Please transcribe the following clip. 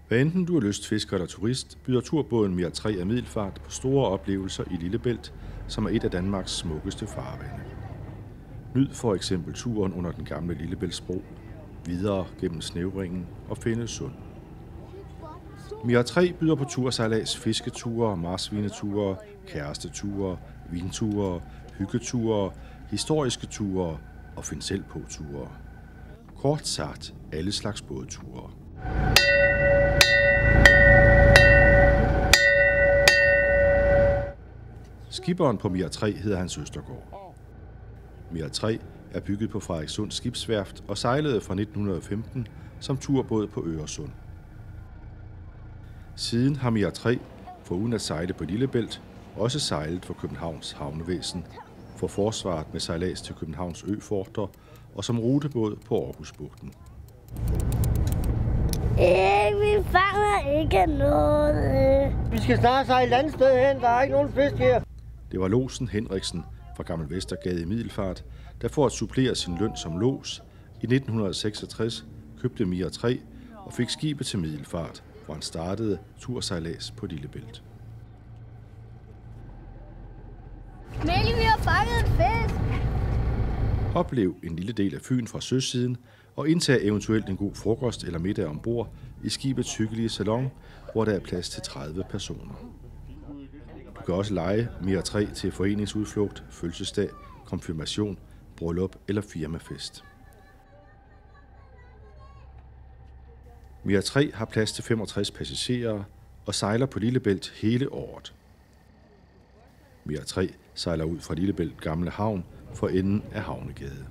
Hvad enten du er lystfisker eller turist, byder turbåden Mira 3 af Middelfart på store oplevelser i Lillebælt, som er et af Danmarks smukkeste farvande. Nyd for eksempel turen under den gamle Lillebæltsbro, videre gennem Snævringen og Fennesund. Mira 3 byder på tursejlads, fisketure, marsvineture, kæresteture, vinture, hyggeture, historiske ture og find selv på ture. Kort sagt, alle slags bådture. Skipperen på Mira 3 hedder Hans Østergaard. Mira 3 er bygget på Frederikssunds Skibsværft og sejlede fra 1915 som turbåd på Øresund. Siden har Mira 3, foruden at sejle på Lillebælt, også sejlet for Københavns Havnevæsen, for forsvaret med sejlads til Københavns Øforter og som rutebåd på Aarhusbugten. Vi fanger ikke noget. Vi skal snart sejle et andet sted hen. Der er ikke nogen fisk her. Det var lodsen Henriksen fra Gammel Vestergade i Middelfart, der for at supplere sin løn som lods i 1966 købte Mira 3 og fik skibet til Middelfart, hvor han startede tursejlads på Lillebælt. Meli, vi har fanget en fisk. Oplev en lille del af Fyn fra søsiden og indtag eventuelt en god frokost eller middag ombord i skibets hyggelige salon, hvor der er plads til 30 personer. Du kan også leje Mira 3 til foreningsudflugt, fødselsdag, konfirmation, bryllup eller firmafest. Mira 3 har plads til 65 passagerer og sejler på Lillebælt hele året. Mira 3 sejler ud fra Lillebælt Gamle Havn for enden af Havnegade.